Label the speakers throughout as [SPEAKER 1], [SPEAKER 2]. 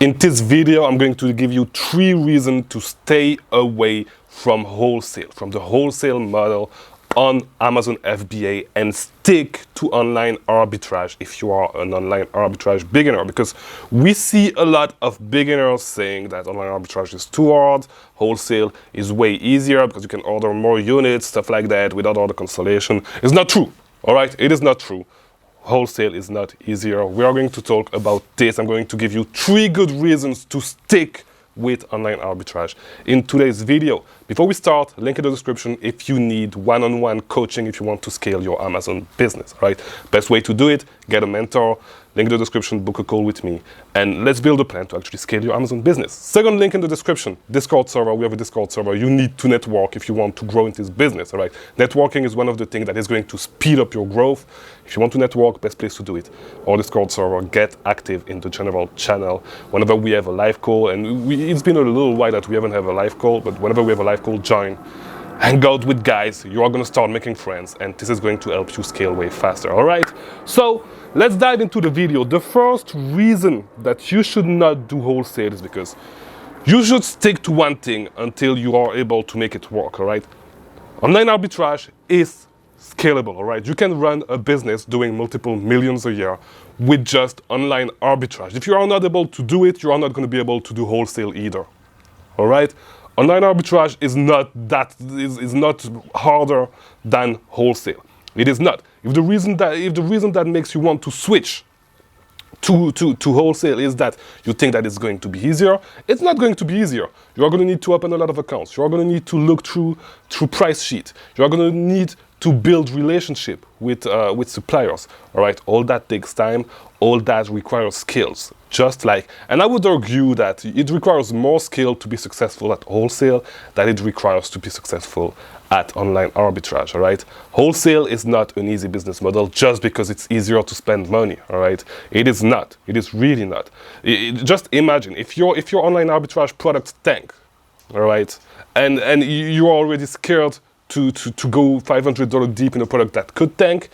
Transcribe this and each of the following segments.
[SPEAKER 1] In this video, I'm going to give you 3 reasons to stay away from wholesale, from the wholesale model on Amazon FBA, and stick to online arbitrage if you are an online arbitrage beginner, because we see a lot of beginners saying that online arbitrage is too hard, wholesale is way easier because you can order more units, stuff like that, without all the consolation. It's not true, all right? It is not true. Wholesale is not easier. We are going to talk about this. I'm going to give you 3 good reasons to stick with online arbitrage in today's video. Before we start, link in the description if you need one-on-one coaching, if you want to scale your Amazon business, right? Best way to do it, get a mentor, link in the description, book a call with me, and let's build a plan to actually scale your Amazon business. Second link in the description, Discord server. We have a Discord server. You need to network if you want to grow in this business, all right? Networking is one of the things that is going to speed up your growth. If you want to network, best place to do it. Or Discord server, get active in the general channel. Whenever we have a live call, and it's been a little while that we haven't had a live call, but whenever we have a live call, join. Hang out with guys, you are going to start making friends, and this is going to help you scale way faster, all right? So let's dive into the video. The first reason that you should not do wholesale is because you should stick to one thing until you are able to make it work, all right? Online arbitrage is scalable, all right? You can run a business doing multiple millions a year with just online arbitrage. If you are not able to do it, you are not going to be able to do wholesale either, all right? Online arbitrage is not harder than wholesale. It is not. If the reason that makes you want to switch to wholesale is that you think that it's going to be easier, it's not going to be easier. You are going to need to open a lot of accounts. You are going to need to look through price sheet. You are going to need to build relationship with suppliers. All right, all that takes time. All that requires skills. Just like, and I would argue that it requires more skill to be successful at wholesale than it requires to be successful at online arbitrage, all right? Wholesale is not an easy business model just because it's easier to spend money, all right? It is not. It is really not. Just imagine if your online arbitrage products tank, all right? And you're already scared to go $500 deep in a product that could tank.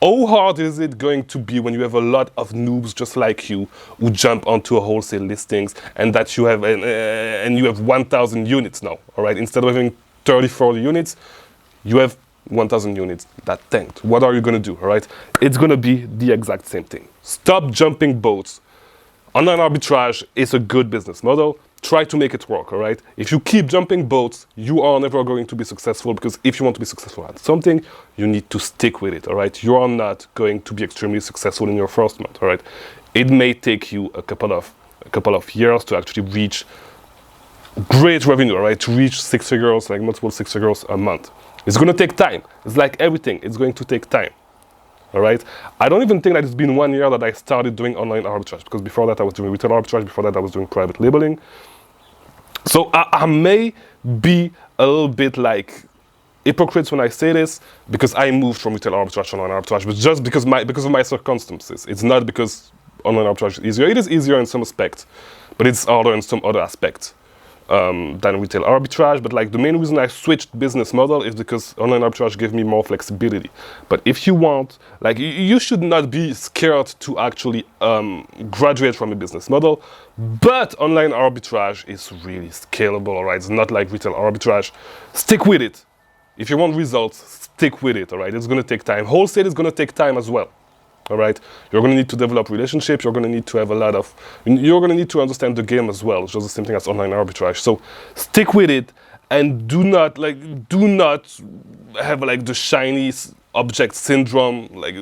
[SPEAKER 1] How hard is it going to be when you have a lot of noobs just like you who jump onto a wholesale listings and that you have and you have 1,000 units now, all right? Instead of having 30, 40 units, you have 1,000 units that tanked. What are you going to do, all right? It's going to be the exact same thing. Stop jumping boats. Online arbitrage is a good business model. Try to make it work, all right? If you keep jumping boats, you are never going to be successful, because if you want to be successful at something, you need to stick with it, all right? You are not going to be extremely successful in your first month, all right? It may take you a couple of years to actually reach great revenue, all right? To reach 6 figures, like multiple 6 figures a month. It's going to take time. It's like everything. It's going to take time. All right. I don't even think that it's been 1 year that I started doing online arbitrage, because before that I was doing retail arbitrage. Before that I was doing private labeling. So I may be a little bit like hypocrite when I say this, because I moved from retail arbitrage to online arbitrage, but just because of my circumstances. It's not because online arbitrage is easier. It is easier in some aspects, but it's harder in some other aspects than retail arbitrage. But like the main reason I switched business model is because online arbitrage gave me more flexibility. But if you want, like, you should not be scared to actually graduate from a business model. But online arbitrage is really scalable, all right? It's not like retail arbitrage. Stick with it. If you want results, stick with it, all right? It's going to take time. Wholesale is going to take time as well. All right, you're going to need to develop relationships. You're going to need to have you're going to need to understand the game as well. It's just the same thing as online arbitrage. So stick with it, and do not have like the shiny object syndrome, like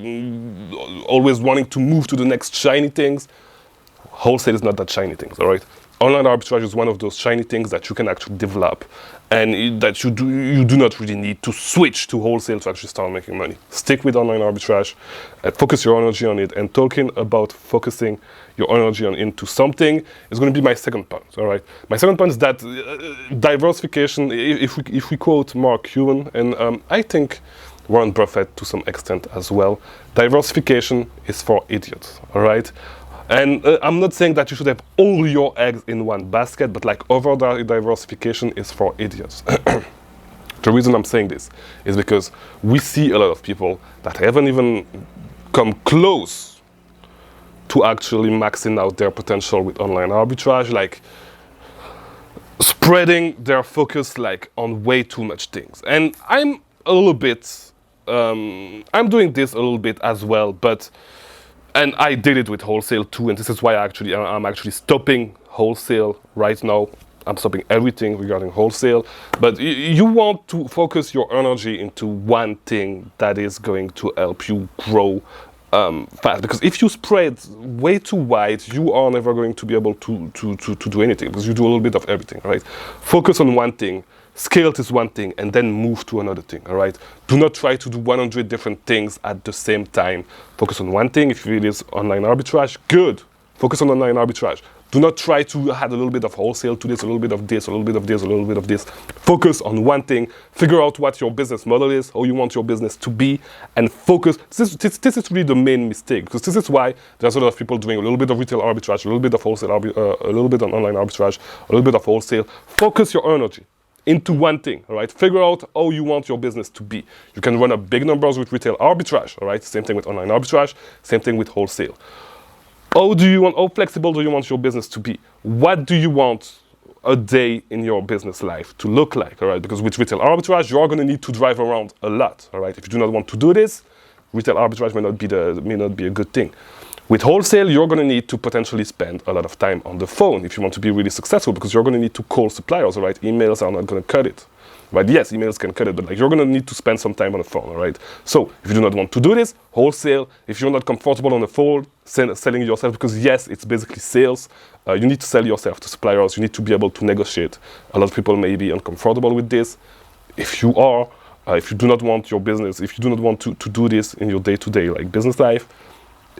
[SPEAKER 1] always wanting to move to the next shiny things. Wholesale is not that shiny things, all right? Online arbitrage is one of those shiny things that you can actually develop, and that you do not really need to switch to wholesale to actually start making money. Stick with online arbitrage, focus your energy on it. And talking about focusing your energy into something is going to be my second point, all right? My second point is that diversification, if we quote Mark Cuban, and I think Warren Buffett to some extent as well, diversification is for idiots, all right? And I'm not saying that you should have all your eggs in one basket, but like over diversification is for idiots. The reason I'm saying this is because we see a lot of people that haven't even come close to actually maxing out their potential with online arbitrage, like spreading their focus like on way too much things. And I'm a little bit, I'm doing this a little bit as well, but, and I did it with Wholesale too, and this is why I'm actually stopping Wholesale right now. I'm stopping everything regarding Wholesale, but you want to focus your energy into one thing that is going to help you grow fast. Because if you spread way too wide, you are never going to be able to do anything, because you do a little bit of everything, right? Focus on one thing, scale this one thing, and then move to another thing, all right? Do not try to do 100 different things at the same time. Focus on one thing. If it is online arbitrage, good. Focus on online arbitrage. Do not try to add a little bit of Wholesale to this, a little bit of this, a little bit of this, a little bit of this. Focus on one thing. Figure out what your business model is, how you want your business to be, and focus. This is really the main mistake, because this is why there's a lot of people doing a little bit of retail arbitrage, a little bit of Wholesale, a little bit on online arbitrage, a little bit of Wholesale. Focus your energy into one thing, all right? Figure out how you want your business to be. You can run up big numbers with retail arbitrage, all right? Same thing with online arbitrage, same thing with Wholesale. How flexible do you want your business to be? What do you want a day in your business life to look like, all right? Because with retail arbitrage, you are going to need to drive around a lot, all right? If you do not want to do this, retail arbitrage may not be a good thing. With Wholesale, you're going to need to potentially spend a lot of time on the phone if you want to be really successful, because you're going to need to call suppliers, all right? Emails are not going to cut it. Right? Yes, emails can cut it, but like you're going to need to spend some time on the phone, all right? So if you do not want to do this, Wholesale, if you're not comfortable on the phone, selling yourself, because yes, it's basically sales, you need to sell yourself to suppliers, you need to be able to negotiate. A lot of people may be uncomfortable with this. If you are, if you do not want your business, if you do not want to do this in your day-to-day like business life,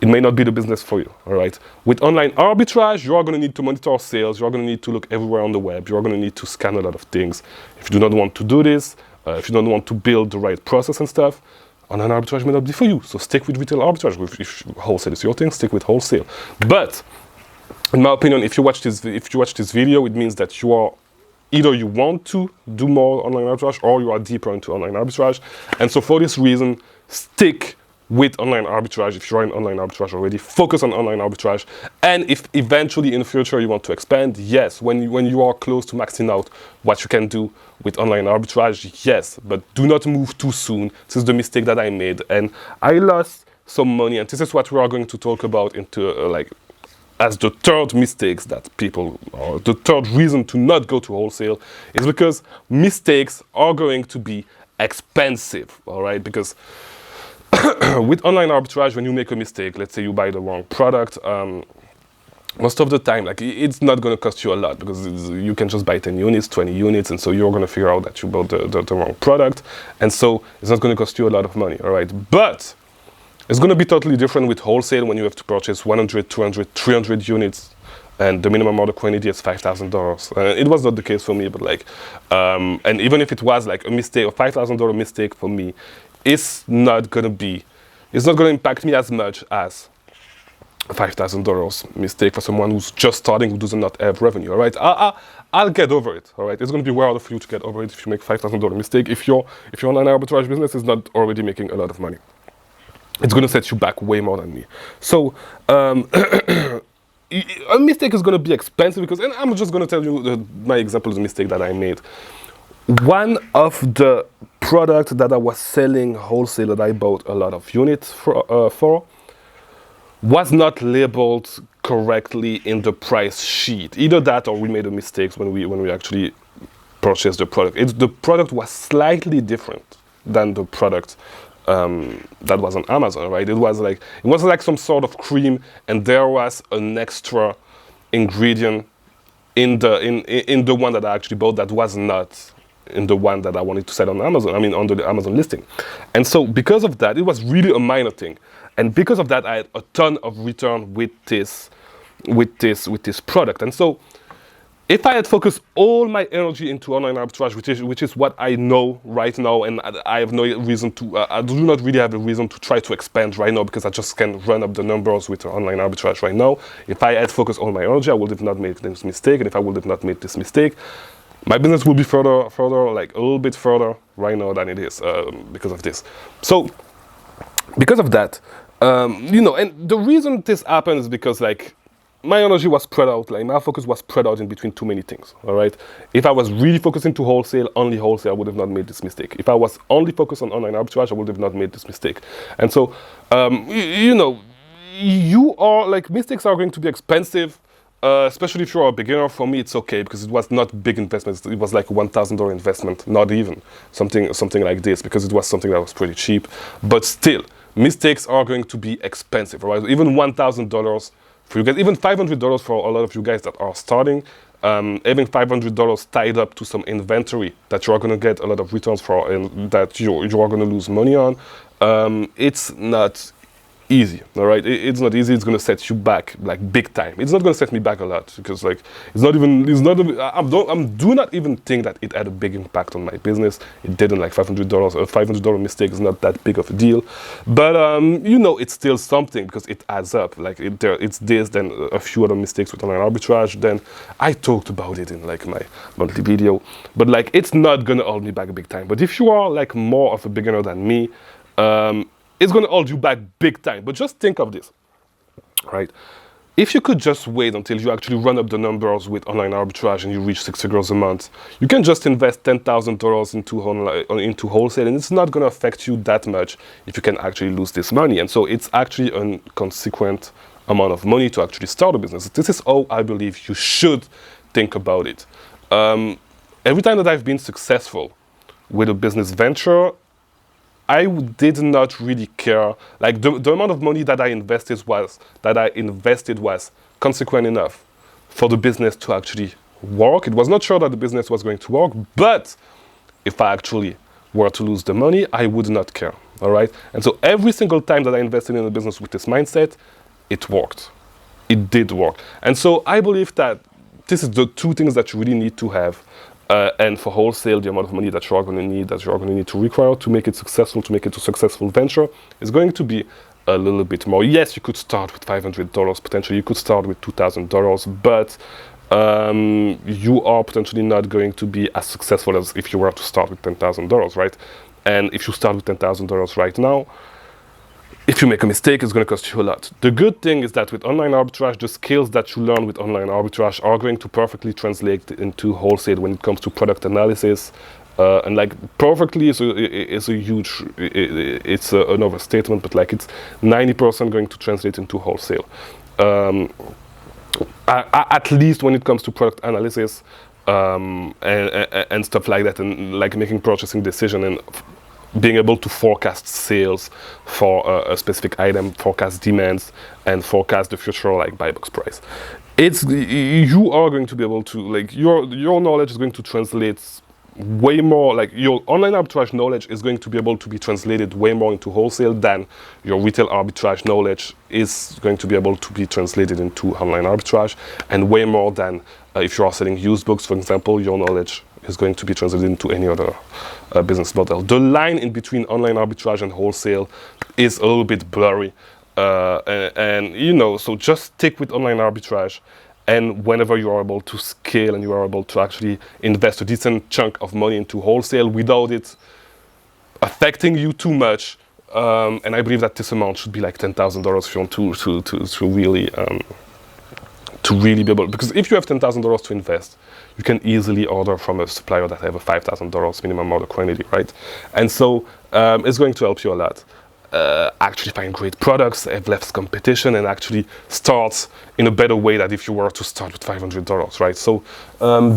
[SPEAKER 1] it may not be the business for you, all right? With online arbitrage, you are going to need to monitor sales. You are going to need to look everywhere on the web. You are going to need to scan a lot of things. If you do not want to do this, if you don't want to build the right process and stuff, online arbitrage may not be for you. So stick with retail arbitrage. If Wholesale is your thing, stick with Wholesale. But in my opinion, if you watch this video, it means that you are either you want to do more online arbitrage or you are deeper into online arbitrage. And so for this reason, stick with online arbitrage. If you're in online arbitrage already, focus on online arbitrage. And if eventually in the future you want to expand, yes, when you are close to maxing out what you can do with online arbitrage, yes, but do not move too soon. This is the mistake that I made, and I lost some money, and this is what we are going to talk about into as the third mistakes that people, or the third reason to not go to Wholesale, is because mistakes are going to be expensive, all right? Because with online arbitrage, when you make a mistake, let's say you buy the wrong product, most of the time, like, it's not going to cost you a lot, because you can just buy 10 units, 20 units, and so you're going to figure out that you bought the wrong product, and so it's not going to cost you a lot of money, all right? But it's going to be totally different with Wholesale when you have to purchase 100, 200, 300 units, and the minimum order quantity is $5,000. It was not the case for me, but like, and even if it was like a mistake, a $5,000 mistake for me, it's not going to impact me as much as a $5,000 mistake for someone who's just starting, who does not have revenue, all right? I'll get over it, all right? It's going to be way harder for you to get over it if you make $5,000 mistake, if your online arbitrage business is not already making a lot of money. It's going to set you back way more than me. So, a mistake is going to be expensive, because, and I'm just going to tell you my example of the mistake that I made. One of the products that I was selling Wholesale, that I bought a lot of units for, was not labeled correctly in the price sheet. Either that, or we made a mistake when we actually purchased the product. The product was slightly different than the product that was on Amazon, right? It was like some sort of cream, and there was an extra ingredient in the one that I actually bought that was not in the one that I wanted to sell on Amazon. I mean, on the Amazon listing. And so because of that, it was really a minor thing. And because of that, I had a ton of return with this product. And so if I had focused all my energy into online arbitrage, which is what I know right now, and I have no reason to, I do not really have a reason to try to expand right now, because I just can run up the numbers with online arbitrage right now. If I had focused all my energy, I would have not made this mistake. And if I would have not made this mistake, my business will be further, like a little bit further right now than it is because of this. So because of that, And the reason this happened is because like my energy was spread out, like my focus was spread out in between too many things. All right. If I was really focusing to wholesale, only wholesale, I would have not made this mistake. If I was only focused on online arbitrage, I would have not made this mistake. And so, you are like mistakes are going to be expensive. Especially if you're a beginner. For me, it's okay because it was not big investments. It was like a $1,000 investment, not even something like this, because it was something that was pretty cheap. But still, mistakes are going to be expensive, right? Even $1,000 for you guys, even $500 for a lot of you guys that are starting. Having $500 tied up to some inventory that you are going to get a lot of returns for and that you are going to lose money on, it's not easy. All right, it's not easy. It's going to set you back like big time. It's not going to set me back a lot because like I do not even think that it had a big impact on my business. It didn't. Like $500, a $500 mistake is not that big of a deal, but it's still something because it adds up. Like it's this, then a few other mistakes with online arbitrage. Then I talked about it in like my monthly video, but like it's not going to hold me back big time. But if you are like more of a beginner than me, it's going to hold you back big time. But just think of this, right? If you could just wait until you actually run up the numbers with online arbitrage and you reach 6 figures a month, you can just invest $10,000 into wholesale, and it's not going to affect you that much if you can actually lose this money. And so it's actually a consequent amount of money to actually start a business. This is how I believe you should think about it. Every time that I've been successful with a business venture, I did not really care. Like the amount of money that I invested was consequent enough for the business to actually work. It was not sure that the business was going to work, but if I actually were to lose the money, I would not care. All right. And so every single time that I invested in a business with this mindset, it worked. It did work. And so I believe that this is the two things that you really need to have. And for wholesale, the amount of money that you're going to need to require to make it successful, to make it a successful venture, is going to be a little bit more. Yes, you could start with $500 potentially. You could start with $2,000, but you are potentially not going to be as successful as if you were to start with $10,000, right? And if you start with $10,000 right now, if you make a mistake, it's going to cost you a lot. The good thing is that with online arbitrage, the skills that you learn with online arbitrage are going to perfectly translate into wholesale when it comes to product analysis. And like perfectly is a huge, it's an overstatement, but like it's 90% going to translate into wholesale. At least when it comes to product analysis and stuff like that, and like making purchasing decision and being able to forecast sales for a specific item, forecast demands, and forecast the future like buy box price. You are going to be able to like your knowledge is going to translate way more, like your online arbitrage knowledge is going to be able to be translated way more into wholesale than your retail arbitrage knowledge is going to be able to be translated into online arbitrage, and way more than if you are selling used books, for example, your knowledge is going to be translated into any other business model. The line in between online arbitrage and wholesale is a little bit blurry. So just stick with online arbitrage, and whenever you are able to scale and you are able to actually invest a decent chunk of money into wholesale without it affecting you too much, and I believe that this amount should be like $10,000 if you want to really be able, because if you have $10,000 to invest, you can easily order from a supplier that have a $5,000 minimum order quantity, right? And so it's going to help you a lot. Actually find great products, have less competition, and actually start in a better way than if you were to start with $500, right? So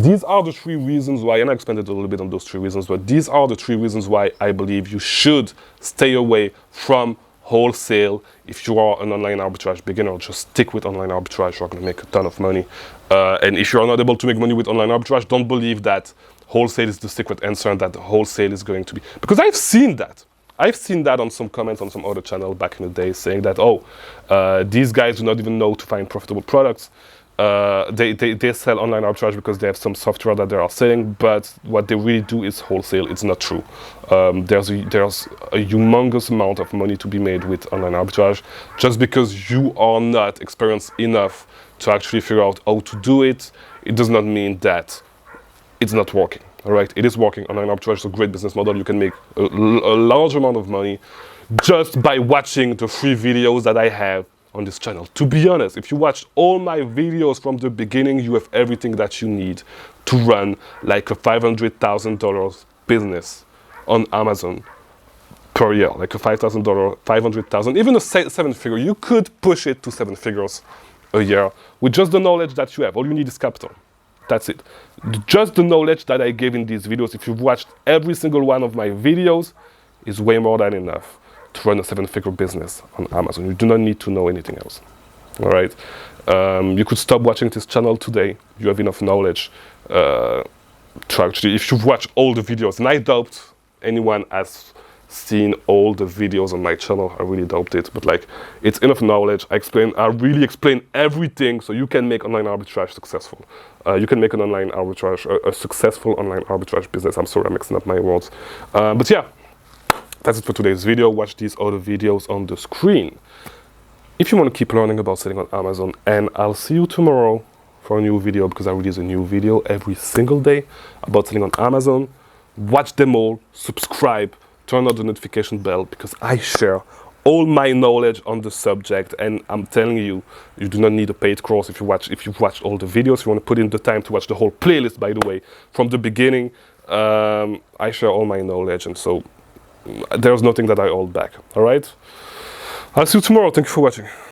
[SPEAKER 1] these are the three reasons why, and I expanded a little bit on those three reasons, but these are the three reasons why I believe you should stay away from wholesale. If you are an online arbitrage beginner, just stick with online arbitrage. You're going to make a ton of money. And if you're not able to make money with online arbitrage, don't believe that wholesale is the secret answer and that wholesale is going to be, because I've seen that on some comments on some other channel back in the day saying that, these guys do not even know to find profitable products. They sell online arbitrage because they have some software that they are selling, but what they really do is wholesale. It's not true. There's a humongous amount of money to be made with online arbitrage. Just because you are not experienced enough to actually figure out how to do it, it does not mean that it's not working. All right, it is working. Online arbitrage is a great business model. You can make a large amount of money. just by watching the free videos that I have on this channel. To be honest, if you watch all my videos from the beginning, you have everything that you need to run like a $500,000 business on Amazon per year, like a $5,000, 500,000, even a seven figure. You could push it to 7 figures a year with just the knowledge that you have. All you need is capital. That's it. Just the knowledge that I gave in these videos, if you've watched every single one of my videos, is way more than enough to run a 7-figure business on Amazon. You do not need to know anything else. All right. You could stop watching this channel today. You have enough knowledge to actually, if you've watched all the videos, and I doubt anyone has seen all the videos on my channel. I really doubt it, but like, it's enough knowledge. I really explain everything so you can make online arbitrage successful. You can make an online arbitrage, a successful online arbitrage business. I'm sorry, I'm mixing up my words. But yeah, that's it for today's video. Watch these other videos on the screen if you want to keep learning about selling on Amazon, and I'll see you tomorrow for a new video, because I release a new video every single day about selling on Amazon. Watch them all, subscribe, turn on the notification bell, because I share all my knowledge on the subject, and I'm telling you, you do not need a paid course if you've watched all the videos. If you want to put in the time to watch the whole playlist, by the way, from the beginning, I share all my knowledge, and so there's nothing that I hold back. All right? I'll see you tomorrow. Thank you for watching.